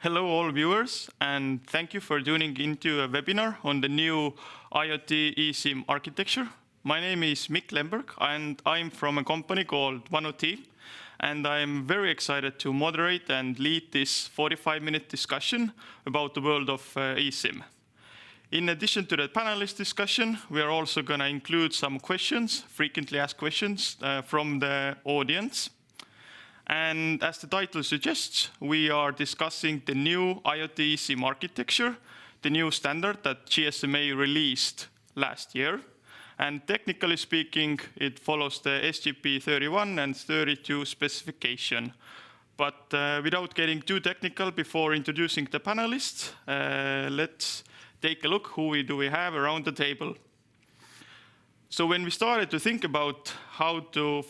Hello all viewers, and thank you for tuning into a webinar on the new IoT eSIM architecture. My name is Mikk Lemberg, and I'm from a company called IoT, and I'm very excited to moderate and lead this 45-minute discussion about the world of eSIM. In addition to the panelist discussion, we are also going to include some questions, frequently asked questions from the audience. And as the title suggests, we are discussing the new IoT eSIM architecture, the new standard that GSMA released last year. And technically speaking, it follows the SGP.31 and 32 specification. But without getting too technical before introducing the panelists, let's take a look who do we have around the table. So when we started to think about how to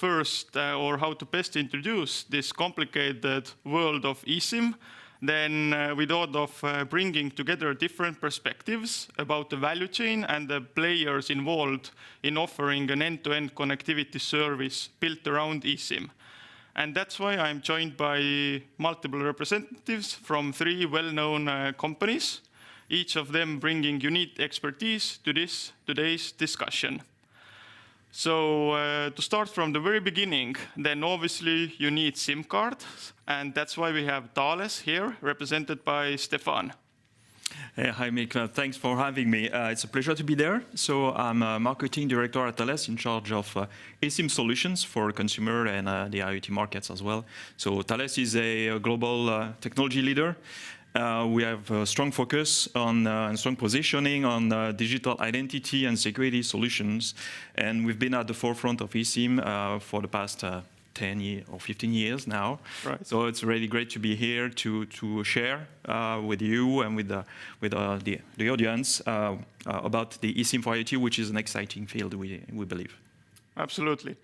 how to best introduce this complicated world of eSIM, then we thought of bringing together different perspectives about the value chain and the players involved in offering an end-to-end connectivity service built around eSIM. And that's why I'm joined by multiple representatives from 3 well-known companies, each of them bringing unique expertise to today's discussion. So to start from the very beginning, then obviously you need SIM cards, and that's why we have Thales here, represented by Stephane. Hey, hi, Mikk. Thanks for having me. It's a pleasure to be there. So I'm a marketing director at Thales in charge of eSIM solutions for consumer and the IoT markets as well. So Thales is a global technology leader. We have a strong focus on and strong positioning on digital identity and security solutions. And we've been at the forefront of eSIM for the past 10 years or 15 years now. Right. So it's really great to be here to share with you and with the audience about the eSIM for IoT, which is an exciting field, we believe. Absolutely.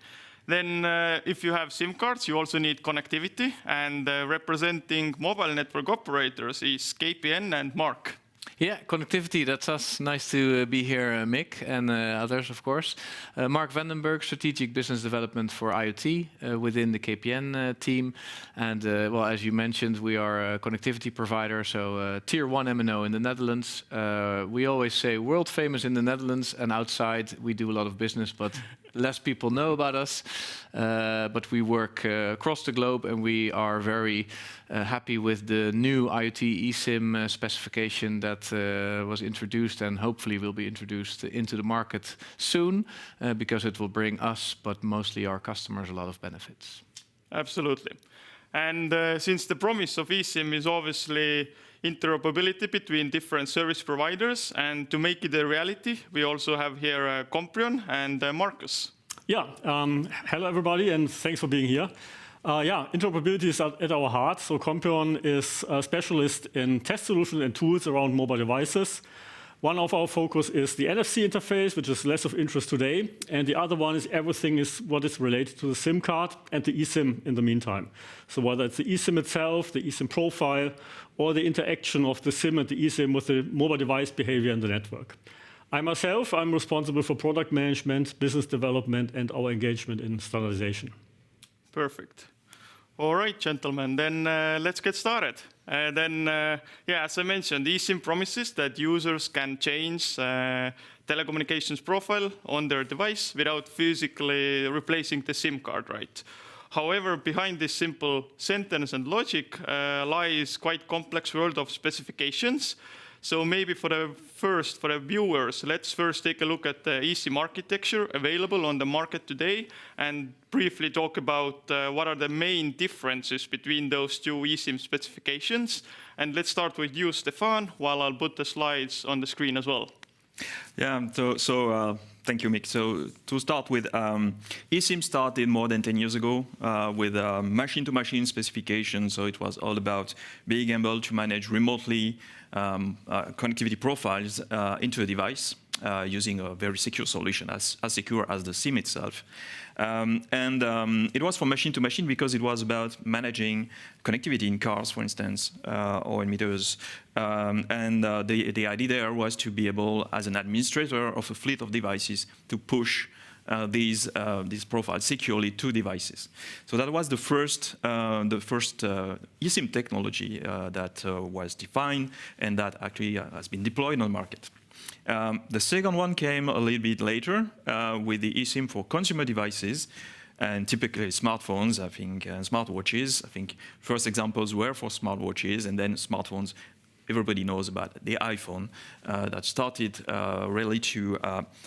Then if you have SIM cards, you also need connectivity, and representing mobile network operators is KPN and Mark. Yeah, connectivity, that's us. Nice to be here, Mikk, and others, of course. Mikk Lemberg, Strategic Business Development for IoT within the KPN team. And well, as you mentioned, we are a connectivity provider, so Tier 1 MNO in the Netherlands. We always say world famous in the Netherlands, and outside we do a lot of business, but less people know about us. But we work across the globe, and we are very happy with the new IoT eSIM specification that was introduced and hopefully will be introduced into the market soon, because it will bring us, but mostly our customers, a lot of benefits. Absolutely. And since the promise of eSIM is obviously interoperability between different service providers, and to make it a reality, we also have here COMPRION and Marcus. Yeah, hello everybody, and thanks for being here. Yeah, interoperability is at our heart. So COMPRION is a specialist in test solutions and tools around mobile devices. One of our focus is the NFC interface, which is less of interest today. And the other one is everything is what is related to the SIM card and the eSIM in the meantime. So whether it's the eSIM itself, the eSIM profile, or the interaction of the SIM and the eSIM with the mobile device behavior in the network. I'm responsible for product management, business development, and our engagement in standardization. Perfect. All right, gentlemen, then let's get started. Yeah, as I mentioned, eSIM promises that users can change telecommunications profile on their device without physically replacing the SIM card, right? However, behind this simple sentence and logic lies quite complex world of specifications. So maybe for the viewers, let's first take a look at the eSIM architecture available on the market today and briefly talk about what are the main differences between those two eSIM specifications. And let's start with you, Stephane, while I'll put the slides on the screen as well. Yeah, so thank you, Mikk. So to start with, eSIM started more than 10 years ago with machine-to-machine specification. So it was all about being able to manage remotely connectivity profiles into a device using a very secure solution, as secure as the SIM itself. It was from machine to machine because it was about managing connectivity in cars, for instance, or in meters. The idea there was to be able, as an administrator of a fleet of devices, to push these profiles securely to devices. So that was the first eSIM technology that was defined and that actually has been deployed on the market. The second one came a little bit later with the eSIM for consumer devices, and typically smartphones, I think, and smartwatches. I think first examples were for smartwatches, and then smartphones. Everybody knows about the iPhone that started really to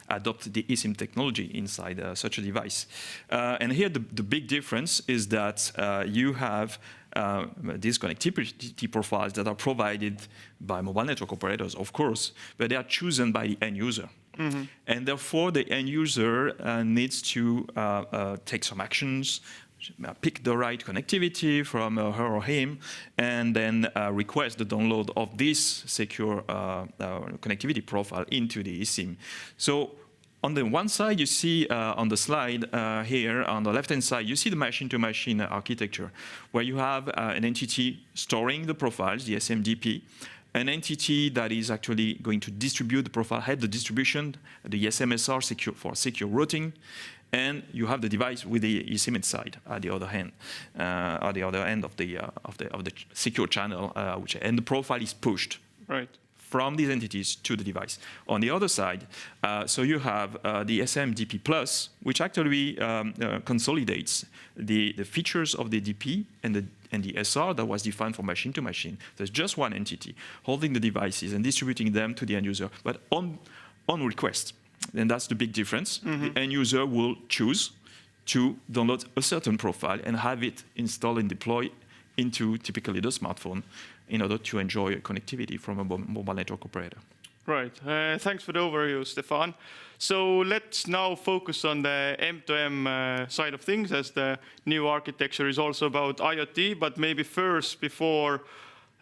adopt the eSIM technology inside such a device. And here the big difference is that you have these connectivity profiles that are provided by mobile network operators, of course, but they are chosen by the end user. Mm-hmm. And therefore, the end user needs to take some actions, pick the right connectivity from her or him, and then request the download of this secure connectivity profile into the eSIM. So on the one side, you see on the slide here, on the left-hand side, you see the machine-to-machine architecture, where you have an entity storing the profiles, the SMDP, an entity that is actually going to distribute the profile, head the distribution, the SMSR for secure routing, and you have the device with the eSIM inside at the other end, at the other end of the secure channel, and the profile is pushed from these entities to the device. On the other side, so you have the SMDP Plus, which actually consolidates the features of the DP and the SR that was defined for machine to machine. There's just one entity holding the devices and distributing them to the end user, but on request. And that's the big difference. Mm-hmm. The end user will choose to download a certain profile and have it installed and deployed into typically the smartphone in order to enjoy connectivity from a mobile network operator. Right. Thanks for the overview, Stephane. So let's now focus on the M2M side of things, as the new architecture is also about IoT. But maybe first, before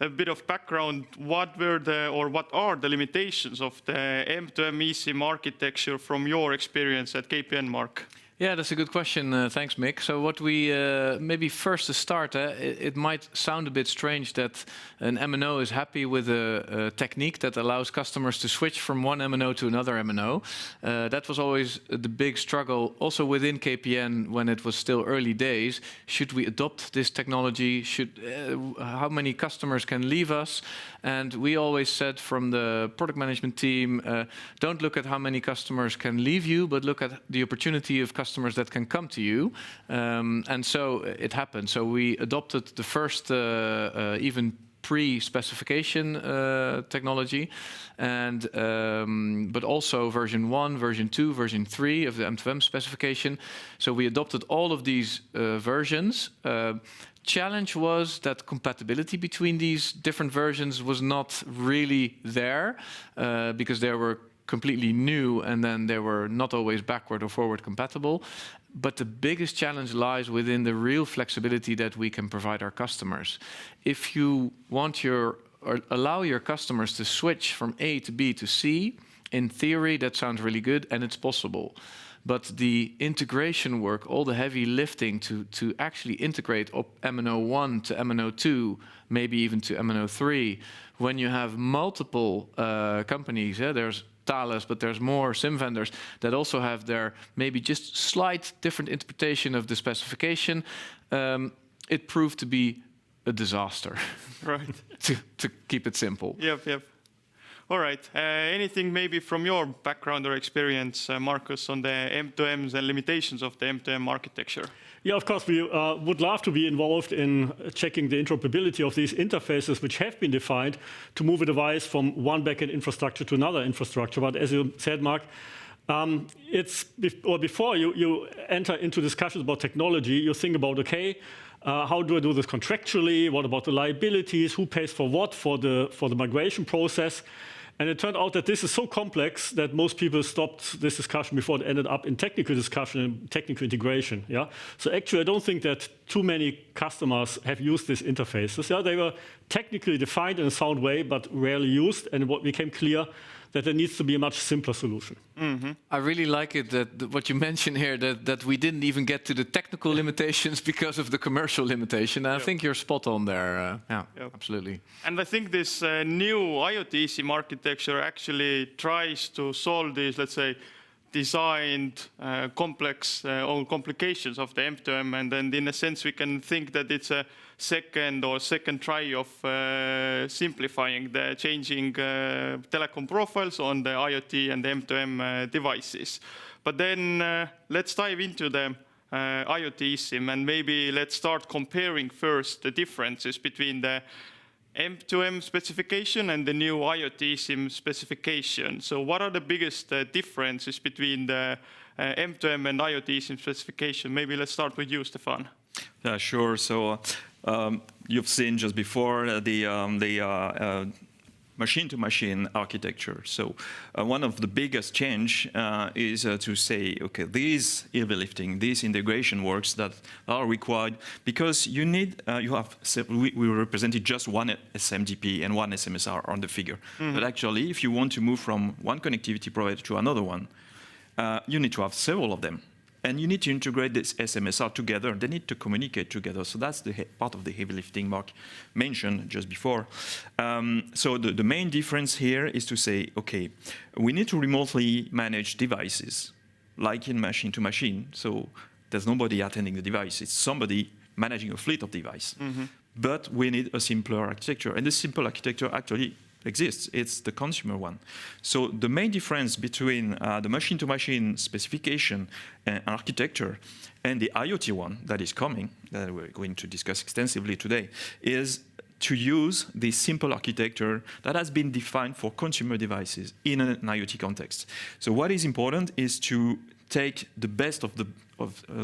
a bit of background, what are the limitations of the M2M eSIM architecture from your experience at KPN, Mark? Yeah, that's a good question. Thanks, Mikk. So what we, maybe first to start, it might sound a bit strange that an MNO is happy with a technique that allows customers to switch from one MNO to another MNO. That was always the big struggle, also within KPN when it was still early days. Should we adopt this technology? How many customers can leave us? And we always said from the product management team, don't look at how many customers can leave you, but look at the opportunity of customers that can come to you. And so it happened. So we adopted the first even pre-specification technology, and but also version 1, version 2, version 3 of the M2M specification. So we adopted all of these versions. Challenge was that compatibility between these different versions was not really there because they were completely new and then they were not always backward or forward compatible. But the biggest challenge lies within the real flexibility that we can provide our customers. If you want or allow your customers to switch from A to B to C, in theory that sounds really good and it's possible. But the integration work, all the heavy lifting to actually integrate MNO1 to MNO2, maybe even to MNO3, when you have multiple companies, there's Thales, but there's more SIM vendors that also have their maybe just slight different interpretation of the specification, it proved to be a disaster. Right. to keep it simple. Yep. All right. Anything maybe from your background or experience, Markus, on the M2Ms and limitations of the M2M architecture? Yeah, of course, we would love to be involved in checking the interoperability of these interfaces which have been defined to move a device from one backend infrastructure to another infrastructure. But as you said, Mark, before you enter into discussions about technology, you think about, okay, how do I do this contractually? What about the liabilities? Who pays for what for the migration process? And it turned out that this is so complex that most people stopped this discussion before it ended up in technical discussion and technical integration. Yeah. So actually, I don't think that too many customers have used these interfaces. Yeah, they were technically defined in a sound way, but rarely used. And what became clear that there needs to be a much simpler solution. Mm-hmm. I really like it that what you mentioned here, that we didn't even get to the technical limitations because of the commercial limitation. I think you're spot on there. Absolutely. And I think this new IoT eSIM architecture actually tries to solve these, let's say, designed complex or complications of the M2M, and then in a sense we can think that it's a second try of simplifying the changing telecom profiles on the IoT and the M2M devices. But then let's dive into the IoT eSIM, and maybe let's start comparing first the differences between the M2M specification and the new IoT eSIM specification. So what are the biggest differences between the M2M and IoT eSIM specification? Maybe let's start with you, Stephane. Yeah, sure. So you've seen just before the machine-to-machine architecture. So one of the biggest change is to say, okay, these heavy lifting, these integration works that are required, because you need, we represented just one SMTP and one SMSR on the figure. But actually, if you want to move from one connectivity provider to another one, you need to have several of them. And you need to integrate this SMSR together. They need to communicate together. So that's the part of the heavy lifting Mark mentioned just before. So the main difference here is to say, okay, we need to remotely manage devices, like in machine-to-machine. So there's nobody attending the device. It's somebody managing a fleet of devices. But we need a simpler architecture. And this simple architecture actually exists. It's the consumer one. So the main difference between the machine-to-machine specification and architecture and the IoT one that is coming, that we're going to discuss extensively today, is to use this simple architecture that has been defined for consumer devices in an IoT context. So what is important is to take the best of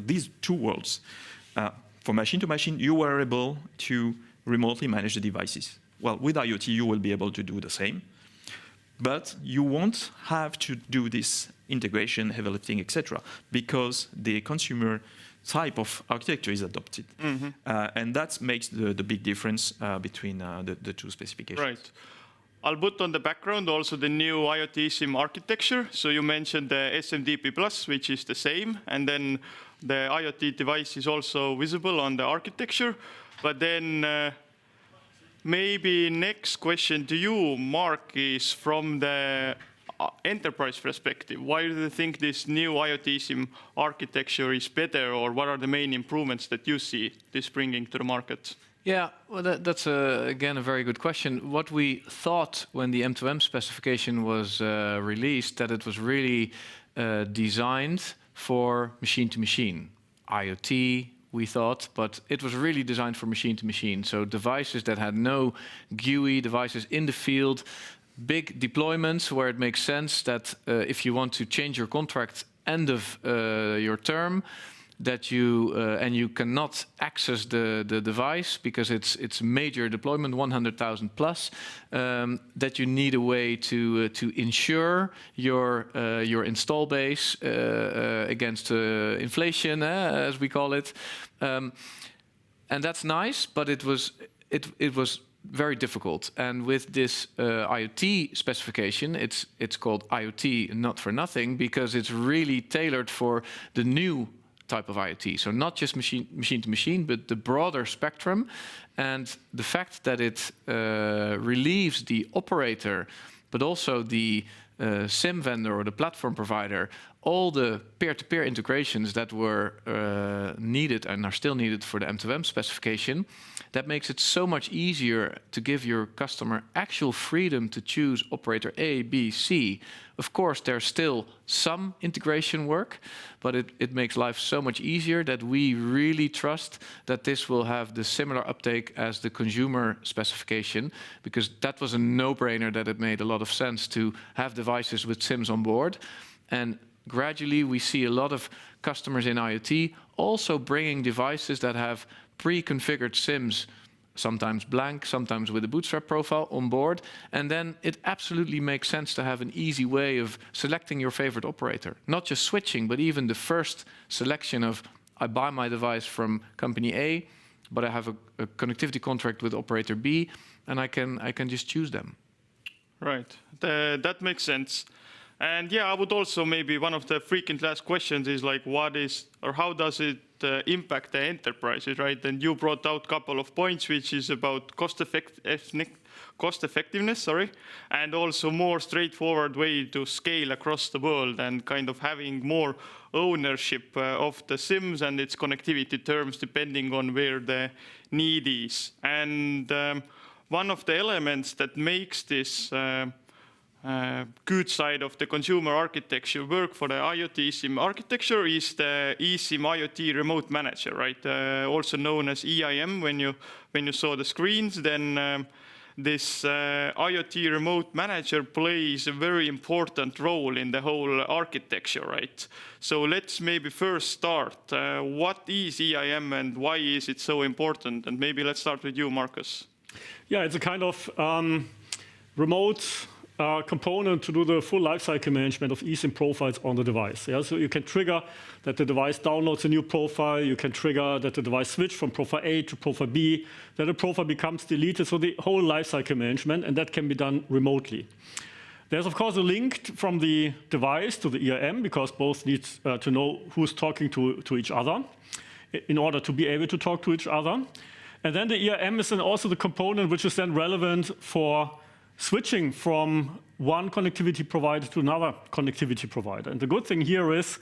these two worlds. For machine-to-machine, you were able to remotely manage the devices. Well, with IoT, you will be able to do the same, but you won't have to do this integration, heavy lifting, etc., because the consumer type of architecture is adopted. And that makes the big difference between the two specifications. Right. I'll put on the background also the new IoT eSIM architecture. So you mentioned the SMTP+, which is the same, and then the IoT device is also visible on the architecture. But then maybe next question to you, Mark, is from the enterprise perspective. Why do you think this new IoT eSIM architecture is better, or what are the main improvements that you see this bringing to the market? Yeah, well, that's again a very good question. What we thought when the M2M specification was released, that it was really designed for machine-to-machine. IoT, we thought, but it was really designed for machine-to-machine. So devices that had no GUI, devices in the field, big deployments where it makes sense that if you want to change your contract end of your term, that you and you cannot access the device because it's major deployment, 100,000 plus, that you need a way to ensure your install base against inflation, as we call it, and that's nice, but it was very difficult. And with this IoT specification, it's called IoT not for nothing, because it's really tailored for the new type of IoT. So not just machine to machine, but the broader spectrum. And the fact that it relieves the operator, but also the SIM vendor or the platform provider, all the peer-to-peer integrations that were needed and are still needed for the M2M specification, that makes it so much easier to give your customer actual freedom to choose operator A, B, C. Of course, there's still some integration work, but it makes life so much easier that we really trust that this will have the similar uptake as the consumer specification, because that was a no-brainer, that it made a lot of sense to have devices with SIMs on board. And gradually, we see a lot of customers in IoT also bringing devices that have pre-configured SIMs, sometimes blank, sometimes with a bootstrap profile on board. And then it absolutely makes sense to have an easy way of selecting your favorite operator. Not just switching, but even the first selection of, I buy my device from company A, but I have a connectivity contract with operator B, and I can just choose them. Right, that makes sense. And yeah, I would also maybe, one of the frequently asked questions is like, what is, or how does it impact the enterprises, right? And you brought out a couple of points, which is about cost effectiveness, sorry, and also more straightforward way to scale across the world and kind of having more ownership of the SIMs and its connectivity terms depending on where the need is. And one of the elements that makes this good side of the consumer architecture work for the IoT eSIM architecture is the eSIM IoT Remote Manager, right? Also known as eIM when you saw the screens. Then this IoT Remote Manager plays a very important role in the whole architecture, right? So let's maybe first start. What is eIM and why is it so important? And maybe let's start with you, Markus. Yeah, it's a kind of remote component to do the full lifecycle management of eSIM profiles on the device. Yeah? So you can trigger that the device downloads a new profile. You can trigger that the device switch from profile A to profile B, that a profile becomes deleted. So the whole lifecycle management, and that can be done remotely. There's, of course, a link from the device to the eIM, because both need to know who's talking to each other in order to be able to talk to each other. And then the eIM is then also the component which is then relevant for switching from one connectivity provider to another connectivity provider. And the good thing here is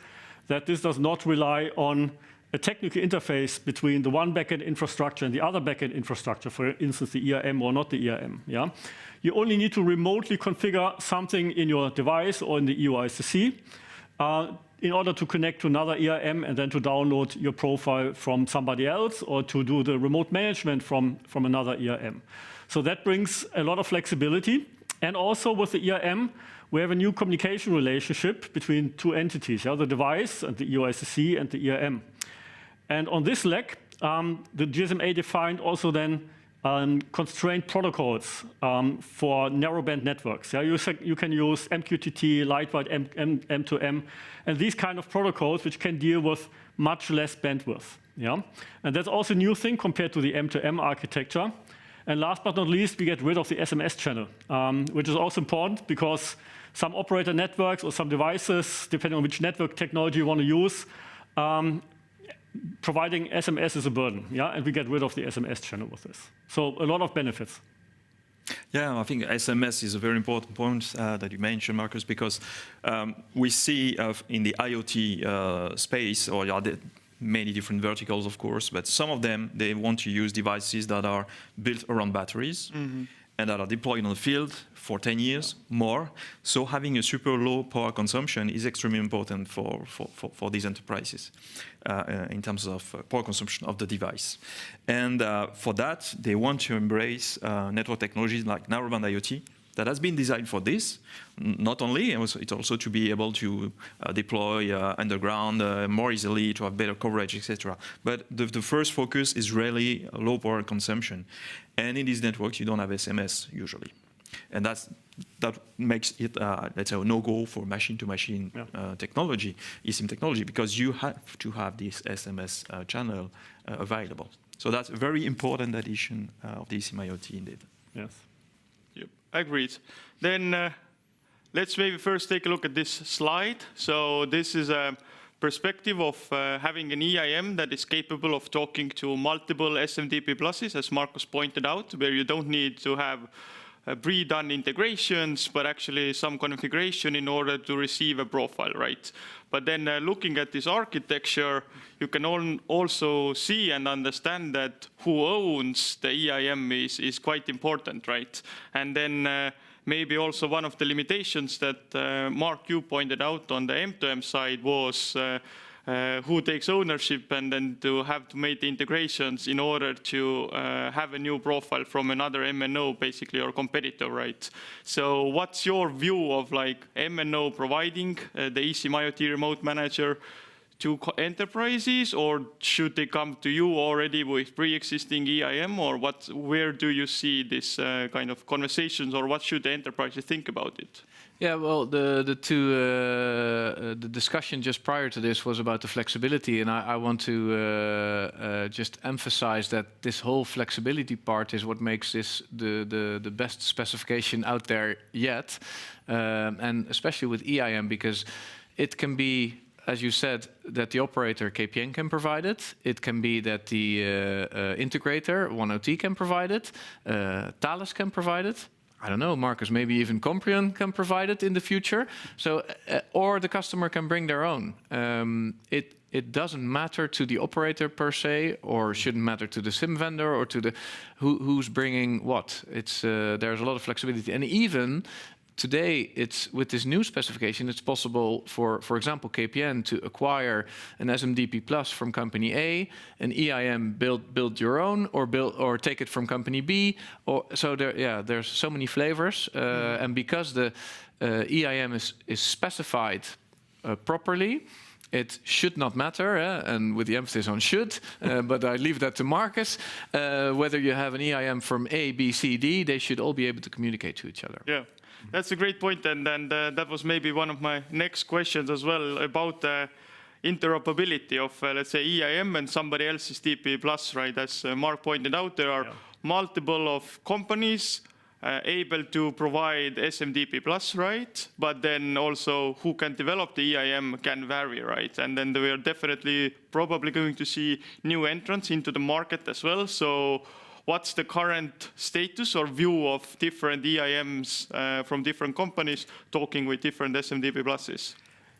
that this does not rely on a technical interface between the one backend infrastructure and the other backend infrastructure, for instance, the eIM or not the eIM. Yeah? You only need to remotely configure something in your device or in the EUICC in order to connect to another eIM and then to download your profile from somebody else or to do the remote management from another eIM. So that brings a lot of flexibility. And also with the eIM, we have a new communication relationship between two entities, yeah, the device and the EUICC and the eIM. And on this leg, the GSMA defined also then constrained protocols for narrowband networks. Yeah, you can use MQTT, lightweight M2M, and these kind of protocols which can deal with much less bandwidth. Yeah? And that's also a new thing compared to the M2M architecture. And last but not least, we get rid of the SMS channel, which is also important because some operator networks or some devices, depending on which network technology you want to use, providing SMS is a burden, yeah, and we get rid of the SMS channel with this. So a lot of benefits. Yeah, I think SMS is a very important point that you mentioned, Markus, because we see in the IoT space, or many different verticals, of course, but some of them, they want to use devices that are built around batteries and that are deployed on the field for 10 years more. So having a super low power consumption is extremely important for these enterprises in terms of power consumption of the device. And for that, they want to embrace network technologies like narrowband IoT that has been designed for this, not only, it's also to be able to deploy underground more easily, to have better coverage, etc. But the first focus is really low power consumption. And in these networks, you don't have SMS usually. And that makes it, let's say, a no-go for machine-to-machine technology, eSIM technology, because you have to have this SMS channel available. So that's a very important addition of the eSIM IoT indeed. Yes. Yep, agreed. Then let's maybe first take a look at this slide. So this is a perspective of having an eIM that is capable of talking to multiple SMTP pluses, as Markus pointed out, where you don't need to have pre-done integrations, but actually some configuration in order to receive a profile, right? But then looking at this architecture, you can also see and understand that who owns the eIM is quite important, right? And then maybe also one of the limitations that Mark, you pointed out on the M2M side was who takes ownership and then to have to make the integrations in order to have a new profile from another MNO basically or competitor, right? So what's your view of like MNO providing the eSIM IoT Remote Manager to enterprises, or should they come to you already with pre-existing eIM, or where do you see this kind of conversations, or what should the enterprises think about it? Yeah, well, the discussion just prior to this was about the flexibility, and I want to just emphasize that this whole flexibility part is what makes this the best specification out there yet, and especially with eIM, because it can be as you said, that the operator KPN can provide it. It can be that the integrator, 1OT, can provide it. Thales can provide it. I don't know, Marcus, maybe even COMPRION can provide it in the future. So, or the customer can bring their own. It doesn't matter to the operator per se, or shouldn't matter to the SIM vendor or to the who's bringing what. It's there's a lot of flexibility, and even today, it's with this new specification, it's possible for example, KPN to acquire an SMDP Plus from company A, an EIM build your own, or take it from company B. Or so there's so many flavors, and because the EIM is specified properly, it should not matter, and with the emphasis on should, but I leave that to Marcus. Whether you have an EIM from A, B, C, D, they should all be able to communicate to each other. Yeah. That's a great point, and that was maybe one of my next questions as well about the interoperability of, let's say, EIM and somebody else's DP+, right? As Mark pointed out, there are multiple of companies able to provide SMDP+, right? But then also who can develop the EIM can vary, right? And then we are definitely probably going to see new entrants into the market as well. So what's the current status or view of different EIMs from different companies talking with different SMDP pluses?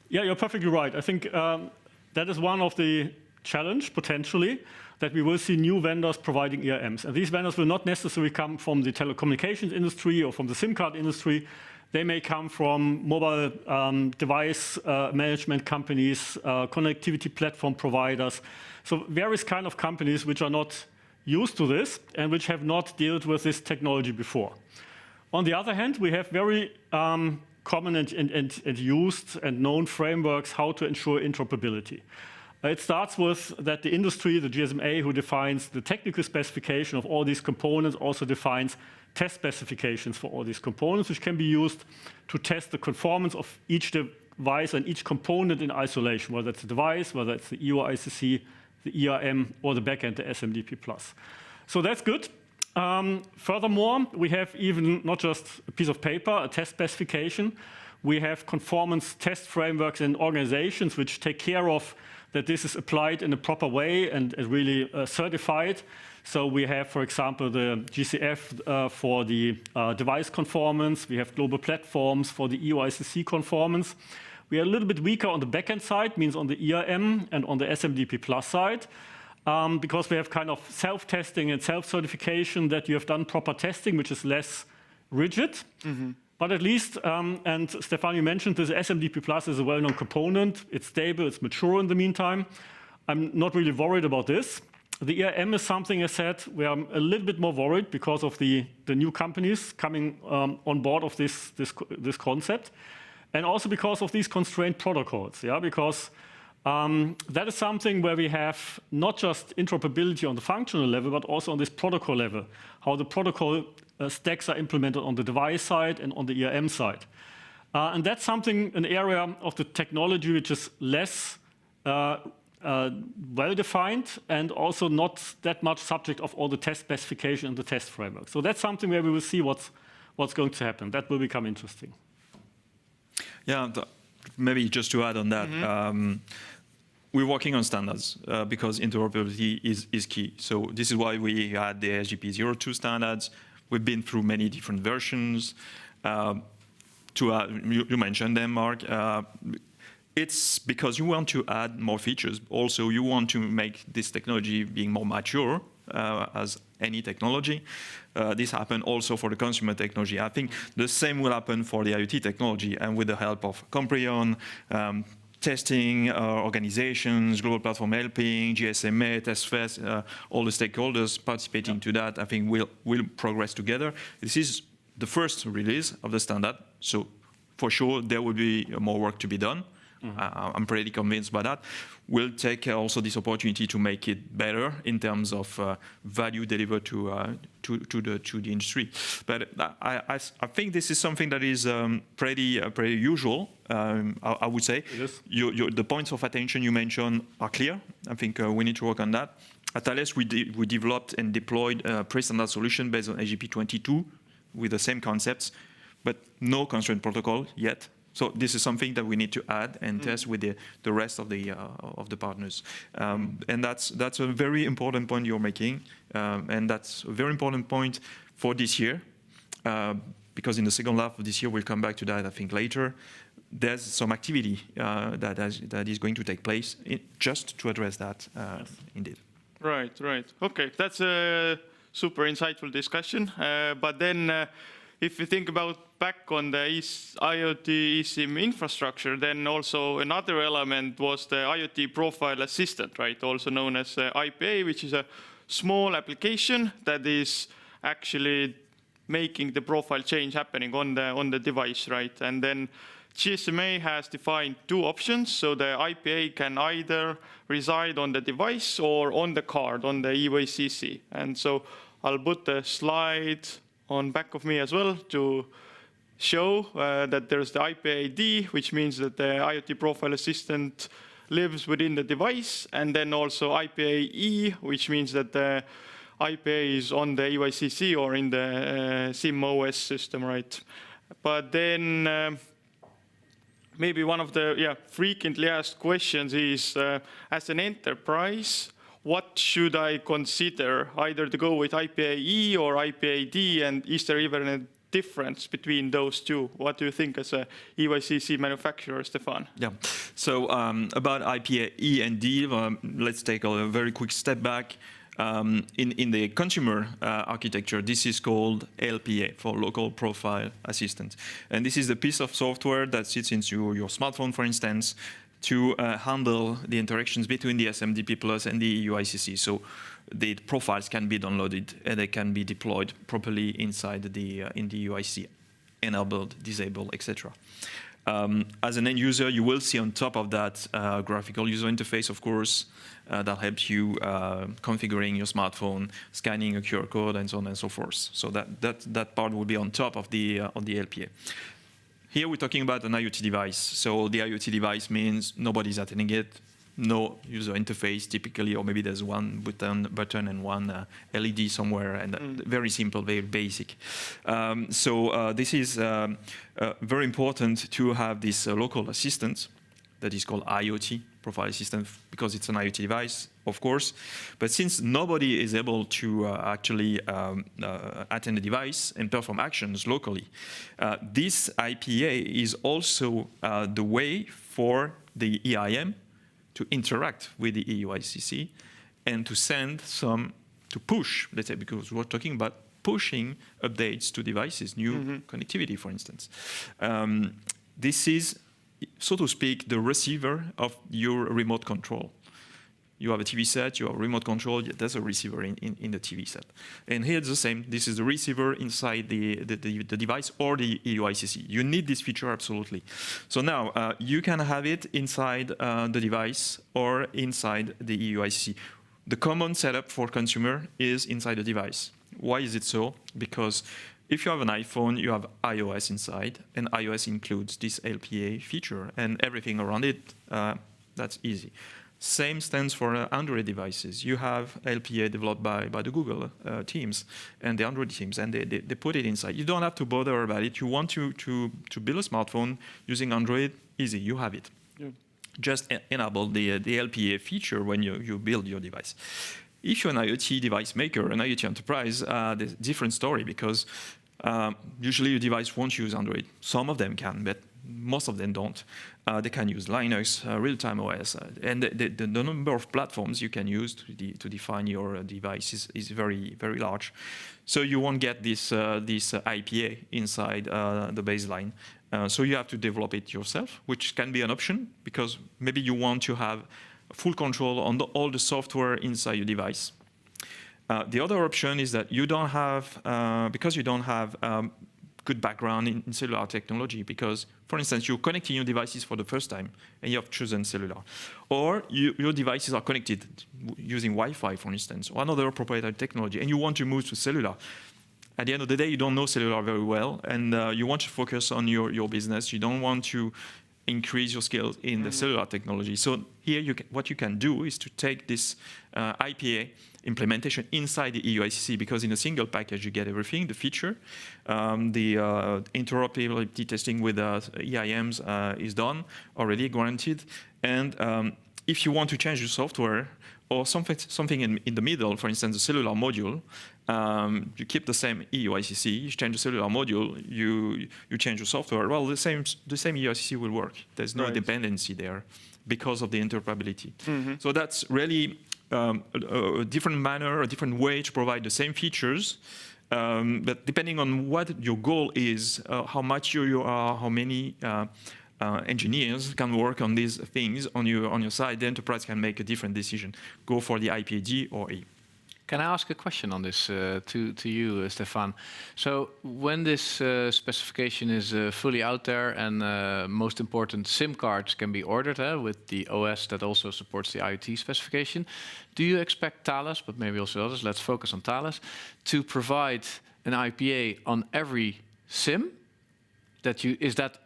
Yeah, you're perfectly right. I think that is one of the challenge, potentially, that we will see new vendors providing EIMs. And these vendors will not necessarily come from the telecommunications industry or from the SIM card industry. They may come from mobile device management companies, connectivity platform providers. So various kind of companies which are not used to this and which have not dealt with this technology before. On the other hand, we have very common and used and known frameworks how to ensure interoperability. It starts with that the industry, the GSMA, who defines the technical specification of all these components, also defines test specifications for all these components, which can be used to test the conformance of each device and each component in isolation, whether it's a device, whether it's the EO-ICC, the EIM, or the backend, the SMDP+. So that's good. Furthermore, we have even not just a piece of paper, a test specification. We have conformance test frameworks and organizations which take care of that this is applied in a proper way and really certified. So we have, for example, the GCF for the device conformance. We have global platforms for the EO-ICC conformance. We are a little bit weaker on the backend side, means on the EIM and on the SMDP+ side, because we have kind of self-testing and self-certification that you have done proper testing, which is less rigid. But at least, and Stephane, you mentioned this SMDP+ is a well-known component. It's stable, it's mature in the meantime. I'm not really worried about this. The EIM is something I said where I'm a little bit more worried because of the new companies coming on board of this concept. And also because of these constrained protocols, because that is something where we have not just interoperability on the functional level, but also on this protocol level, how the protocol stacks are implemented on the device side and on the EIM side. And that's something, an area of the technology which is less well-defined and also not that much subject of all the test specification and the test framework. So that's something where we will see what's going to happen. That will become interesting. Yeah, maybe just to add on that, we're working on standards because interoperability is key. So this is why we had the SGP.32 standards. We've been through many different versions. You mentioned them, Mark. It's because you want to add more features. Also, you want to make this technology being more mature as any technology. This happened also for the consumer technology. I think the same will happen for the IoT technology, and with the help of COMPRION, testing organizations, global platform helping, GSMA, TestFest, all the stakeholders participating to that, I think we'll progress together. This is the first release of the standard, so for sure there will be more work to be done. I'm pretty convinced by that. We'll take also this opportunity to make it better in terms of value delivered to the industry. But I think this is something that is pretty usual. I would say. It is. The points of attention you mentioned are clear. I think we need to work on that. At Thales, we developed and deployed a pre-standard solution based on SGP.32 with the same concepts, but no constraint protocol yet. So this is something that we need to add and test with the rest of the partners. And that's a very important point you're making. And that's a very important point for this year. Because in the second half of this year, we'll come back to that, I think, later. There's some activity that is going to take place just to address that, indeed. Right. Okay, that's a super insightful discussion. But then if you think about back on the IoT eSIM infrastructure, then also another element was the IoT Profile Assistant, right? Also known as IPA, which is a small application that is actually making the profile change happening on the device, right? And then GSMA has defined two options. So the IPA can either reside on the device or on the card, on the eUICC. And so I'll put the slide on back of me as well to show that there's the IPA ID, which means that the IoT Profile Assistant lives within the device, and then also IPA E, which means that the IPA is on the eUICC or in the SIM OS system, right? But then maybe one of the frequently asked questions is, as an enterprise, what should I consider, either to go with IPA E or IPA D, and is there even a difference between those two? What do you think as a eUICC manufacturer, Stephane? Yeah, so about IPA E and D, let's take a very quick step back. In the consumer architecture, this is called LPA, for Local Profile Assistant. And this is the piece of software that sits into your smartphone, for instance, to handle the interactions between the SMDP Plus and the eUICC. So the profiles can be downloaded and they can be deployed properly inside in the UIC, enabled, disabled, etc. As an end user, you will see on top of that graphical user interface, of course, that helps you configuring your smartphone, scanning a QR code, and so on and so forth. So that part will be on top of the LPA. Here we're talking about an IoT device. So the IoT device means nobody's attending it, no user interface typically, or maybe there's one button and one LED somewhere, and very simple, very basic. So this is very important to have this local assistant that is called IoT Profile Assistant, because it's an IoT device, of course. But since nobody is able to actually attend the device and perform actions locally, this IPA is also the way for the EIM to interact with the eUICC and to send to push, let's say, because we're talking about pushing updates to devices, new connectivity, for instance. This is, so to speak, the receiver of your remote control. You have a TV set, you have a remote control, there's a receiver in the TV set. And here it's the same. This is the receiver inside the device or the eUICC. You need this feature absolutely. So now you can have it inside the device or inside the eUICC. The common setup for consumer is inside the device. Why is it so? Because if you have an iPhone, you have iOS inside, and iOS includes this LPA feature, and everything around it, that's easy. Same stands for Android devices. You have LPA developed by the Google teams and the Android teams, and they put it inside. You don't have to bother about it. You want to build a smartphone using Android, easy, you have it. Yeah. Just enable the LPA feature when you build your device. If you're an IoT device maker, an IoT enterprise, there's a different story, because usually your device won't use Android. Some of them can, but most of them don't. They can use Linux, real-time OS, and the number of platforms you can use to define your device is very, very large. So you won't get this IPA inside the baseline. So you have to develop it yourself, which can be an option, because maybe you want to have full control on all the software inside your device. The other option is that you don't have, because you don't have good background in cellular technology, because, for instance, you're connecting your devices for the first time and you have chosen cellular. Or your devices are connected using Wi-Fi, for instance, or another proprietary technology, and you want to move to cellular. At the end of the day, you don't know cellular very well, and you want to focus on your business. You don't want to increase your skills in the cellular technology. So here, what you can do is to take this IPA implementation inside the EUICC, because in a single package you get everything, the feature, the interoperability testing with EIMs is done, already guaranteed, and if you want to change your software or something in the middle, for instance, the cellular module, you keep the same EUICC, you change the cellular module, you change your software, well, the same EUICC will work. There's no dependency there because of the interoperability. So that's really a different manner, a different way to provide the same features, but depending on what your goal is, how mature you are, how many engineers can work on these things on your side, the enterprise can make a different decision. Go for the IPA-D or E. Can I ask a question on this to you, Stephane? So when this specification is fully out there and most important SIM cards can be ordered with the OS that also supports the IoT specification, do you expect Thales, but maybe also others, let's focus on Thales, to provide an IPA on every SIM?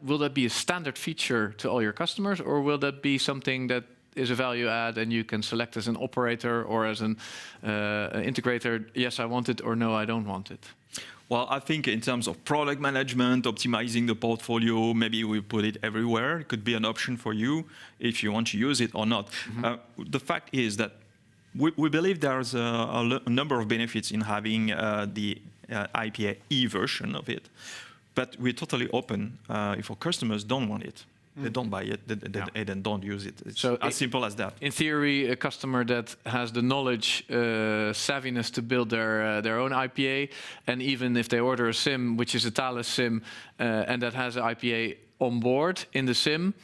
Will that be a standard feature to all your customers, or will that be something that is a value add and you can select as an operator or as an integrator, yes, I want it, or no, I don't want it? Well, I think in terms of product management, optimizing the portfolio, maybe we put it everywhere. It could be an option for you if you want to use it or not. The fact is that we believe there's a number of benefits in having the IPA-E version of it. But we're totally open if our customers don't want it. They don't buy it, they then don't use it. It's as simple as that. In theory, a customer that has the knowledge, savviness to build their own IPA, and even if they order a SIM, which is a Thales SIM, and that has an IPA on board in the SIM,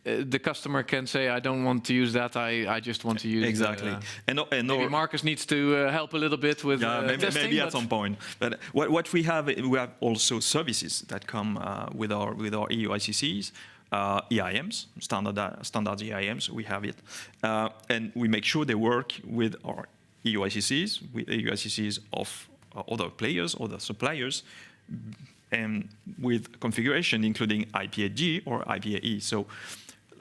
the customer can say, I don't want to use that, I just want to use exactly. Maybe Marcus needs to help a little bit with testing. Maybe at some point. But what we have also services that come with our EUICCs, EIMs, standard EIMs, we have it. And we make sure they work with our EUICCs, with EUICCs of other players, other suppliers, and with configuration including IPA-D or IPA-E. So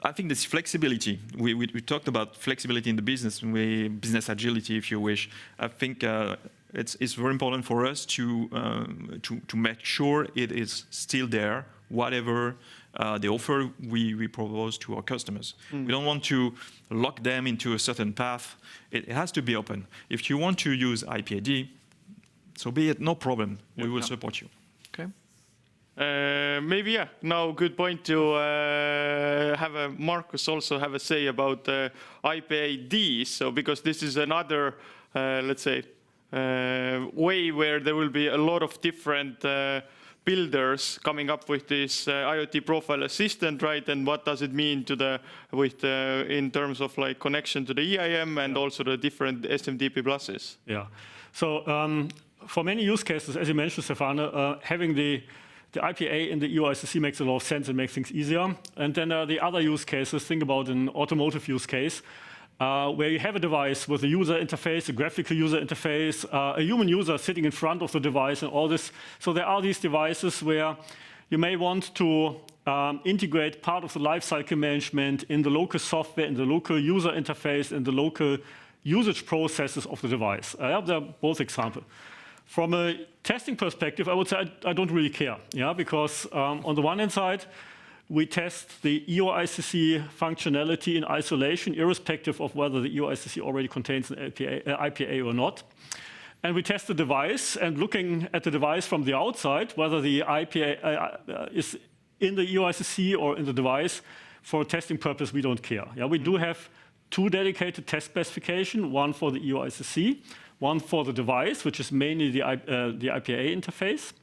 I think this flexibility, we talked about flexibility in the business agility, if you wish. I think it's very important for us to make sure it is still there, whatever the offer we propose to our customers. We don't want to lock them into a certain path. It has to be open. If you want to use IPA-D, so be it, no problem. We will support you. Okay. Maybe, now good point to have Marcus also have a say about IPA-D. So because this is another, let's say, way where there will be a lot of different builders coming up with this IoT Profile Assistant, right? And what does it mean to in terms of like connection to the EIM and also the different SMTP pluses? Yeah. So for many use cases, as you mentioned, Stephane, having the IPA in the EUICC makes a lot of sense and makes things easier. And then the other use cases, think about an automotive use case, where you have a device with a user interface, a graphical user interface, a human user sitting in front of the device and all this. So there are these devices where you may want to integrate part of the lifecycle management in the local software, in the local user interface, in the local usage processes of the device. They're both examples. From a testing perspective, I would say I don't really care, because on the one hand side, we test the EUICC functionality in isolation, irrespective of whether the EUICC already contains an IPA or not. And we test the device, and looking at the device from the outside, whether the IPA is in the EUICC or in the device, for testing purpose, we don't care. We do have two dedicated test specifications, one for the EUICC, one for the device, which is mainly the IPA interface.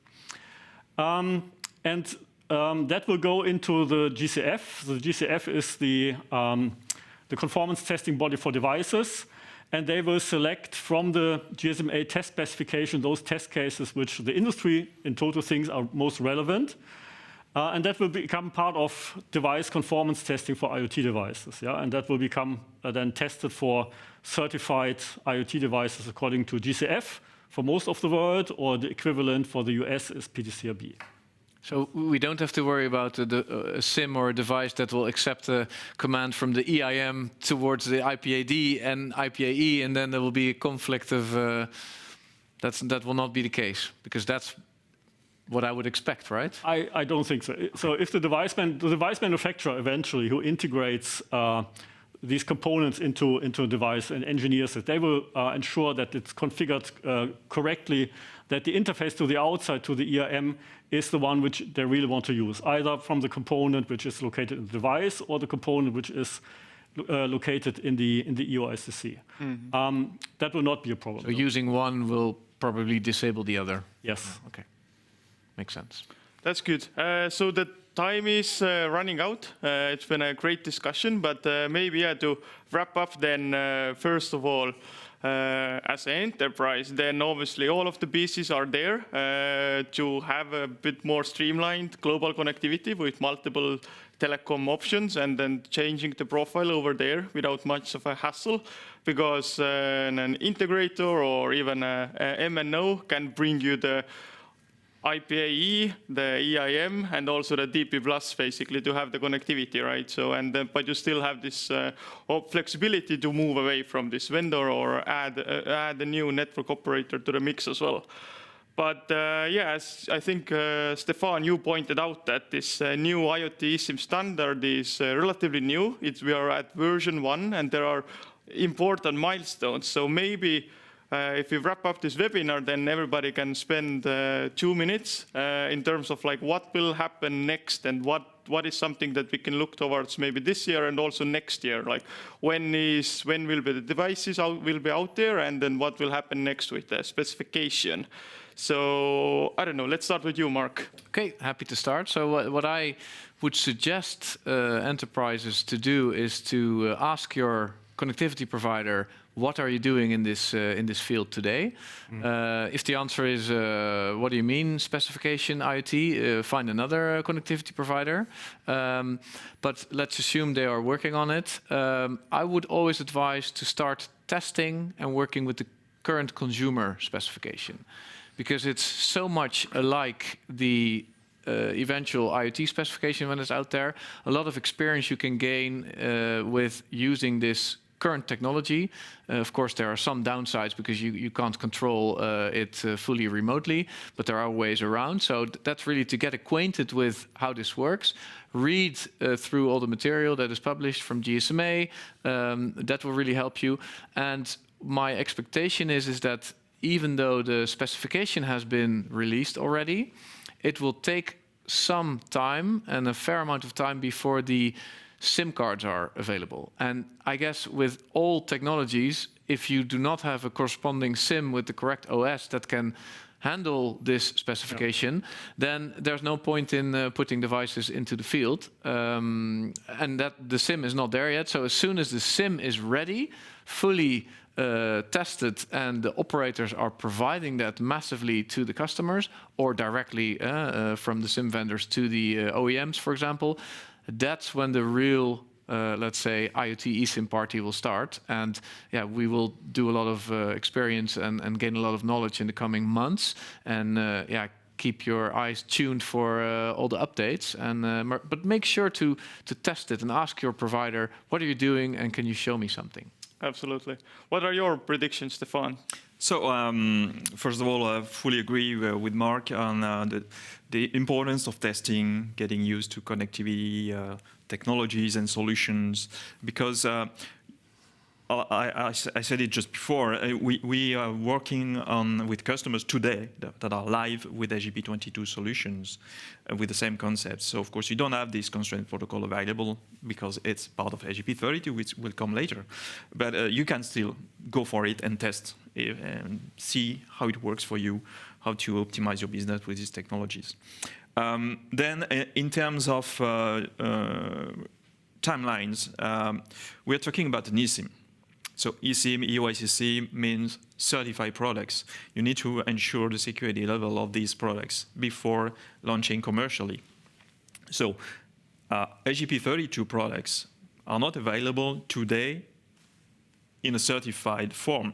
That will go into the GCF. The GCF is the conformance testing body for devices. And they will select from the GSMA test specification those test cases which the industry in total thinks are most relevant. And that will become part of device conformance testing for IoT devices. And that will become then tested for certified IoT devices according to GCF for most of the world, or the equivalent for the US is PTCRB. So we don't have to worry about a SIM or a device that will accept a command from the eIM towards the IPAD and IPAE, and then there will be a conflict of... that will not be the case, because that's what I would expect, right? I don't think so. So if the device manufacturer eventually who integrates these components into a device and engineers it, they will ensure that it's configured correctly, that the interface to the outside, to the eIM, is the one which they really want to use, either from the component which is located in the device or the component which is located in the EOSSC. That will not be a problem. So using one will probably disable the other? Yes. Okay, makes sense. That's good. So the time is running out. It's been a great discussion, but maybe to wrap up then, first of all, as an enterprise, then obviously all of the pieces are there to have a bit more streamlined global connectivity with multiple telecom options, and then changing the profile over there without much of a hassle, because an integrator or even a MNO can bring you the IPAE, the eIM, and also the DP Plus, basically, to have the connectivity, right? So, but you still have this flexibility to move away from this vendor or add a new network operator to the mix as well. But yes, I think, Stephane, you pointed out that this new IoT eSIM standard is relatively new. We are at version 1, and there are important milestones. So maybe if we wrap up this webinar, then everybody can spend 2 minutes in terms of like what will happen next, and what is something that we can look towards maybe this year and also next year. Like when will be the devices will be out there, and then what will happen next with the specification. So I don't know. Let's start with you, Mark. Okay, happy to start. So what I would suggest enterprises to do is to ask your connectivity provider, what are you doing in this field today? If the answer is, what do you mean specification IoT? Find another connectivity provider. But let's assume they are working on it. I would always advise to start testing and working with the current consumer specification, because it's so much alike the eventual IoT specification when it's out there. A lot of experience you can gain with using this current technology. Of course, there are some downsides because you can't control it fully remotely, but there are ways around. So that's really to get acquainted with how this works. Read through all the material that is published from GSMA. That will really help you. And my expectation is that even though the specification has been released already, it will take some time and a fair amount of time before the SIM cards are available. And I guess with all technologies, if you do not have a corresponding SIM with the correct OS that can handle this specification, then there's no point in putting devices into the field. And that the SIM is not there yet. So as soon as the SIM is ready, fully tested, and the operators are providing that massively to the customers or directly from the SIM vendors to the OEMs, for example, that's when the real, let's say, IoT eSIM party will start. And yeah, we will do a lot of experience and gain a lot of knowledge in the coming months. And yeah, keep your eyes tuned for all the updates. And but make sure to test it and ask your provider, what are you doing, and can you show me something? Absolutely. What are your predictions, Stephane? So first of all, I fully agree with Mark on the importance of testing, getting used to connectivity technologies and solutions, because I said it just before, we are working with customers today that are live with SGP.32 solutions with the same concept. So of course you don't have this constraint protocol available because it's part of SGP.32, which will come later. But you can still go for it and test and see how it works for you, how to optimize your business with these technologies. Then in terms of timelines, we're talking about an eSIM. So eSIM, EOSSC means certified products. You need to ensure the security level of these products before launching commercially. So SGP.32 products are not available today in a certified form.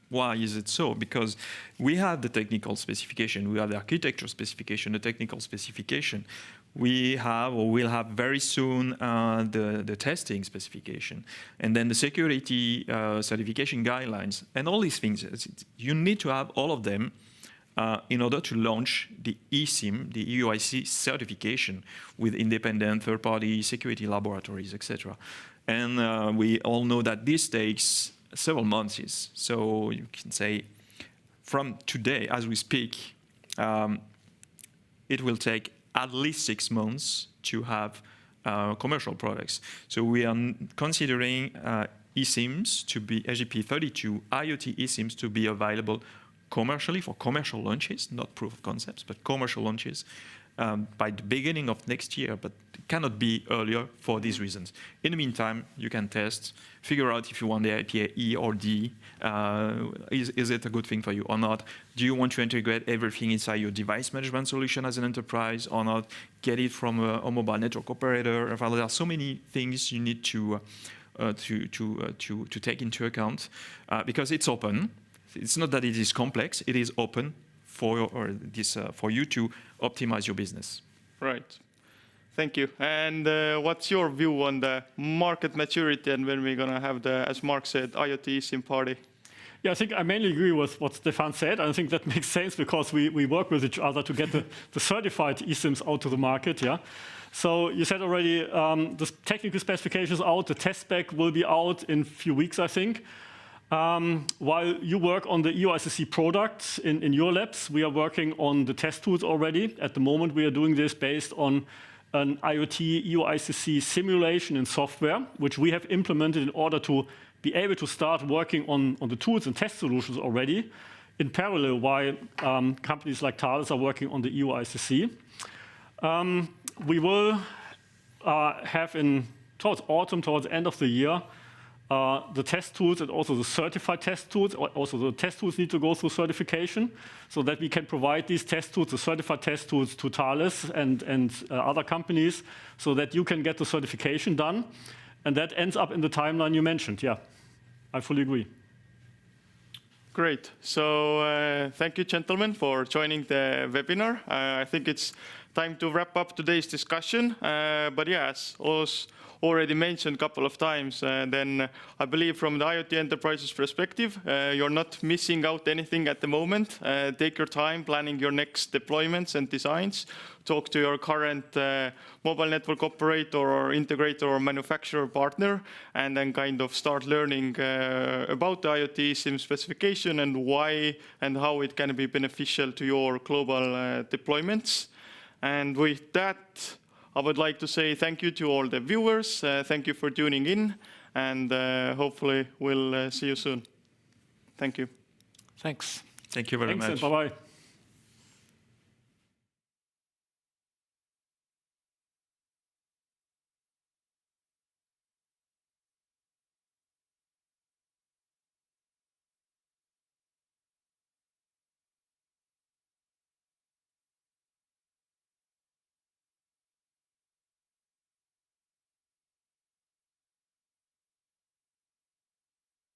Why is it so? Because we have the technical specification, we have the architecture specification, the technical specification. We have, or will have very soon, the testing specification, and then the security certification guidelines, and all these things. You need to have all of them in order to launch the eSIM, the EUIC certification with independent third-party security laboratories, etc. And we all know that this takes several months. So you can say from today, as we speak, it will take at least 6 months to have commercial products. So we are considering eSIMs to be SGP.32 IoT eSIMs to be available commercially for commercial launches, not proof of concepts, but commercial launches by the beginning of next year, but it cannot be earlier for these reasons. In the meantime, you can test, figure out if you want the IPA E or D. Is it a good thing for you or not? Do you want to integrate everything inside your device management solution as an enterprise or not? Get it from a mobile network operator? There are so many things you need to take into account because it's open. It's not that it is complex, it is open for you to optimize your business. Right. Thank you. And what's your view on the market maturity and when we're going to have the, as Mark said, IoT eSIM party? Yeah, I think I mainly agree with what Stephane said. I think that makes sense because we work with each other to get the certified eSIMs out to the market. Yeah. So you said already the technical specifications out, the test spec will be out in a few weeks, I think. While you work on the EUICC products in your labs, we are working on the test tools already. At the moment, we are doing this based on an IoT EUICC simulation in software, which we have implemented in order to be able to start working on the tools and test solutions already, in parallel while companies like Thales are working on the EUICC. We will have towards autumn, towards the end of the year, the test tools and also the certified test tools. Also, the test tools need to go through certification so that we can provide these test tools, the certified test tools, to Thales and other companies so that you can get the certification done. And that ends up in the timeline you mentioned. Yeah, I fully agree. Great. So thank you, gentlemen, for joining the webinar. I think it's time to wrap up today's discussion. But yes, already mentioned a couple of times, then I believe from the IoT enterprises perspective, you're not missing out anything at the moment. Take your time planning your next deployments and designs. Talk to your current mobile network operator or integrator or manufacturer partner, and then kind of start learning about the IoT SIM specification and why and how it can be beneficial to your global deployments. And with that, I would like to say thank you to all the viewers. Thank you for tuning in, and hopefully we'll see you soon. Thank you. Thanks. Thank you very much. Thanks, and bye-bye.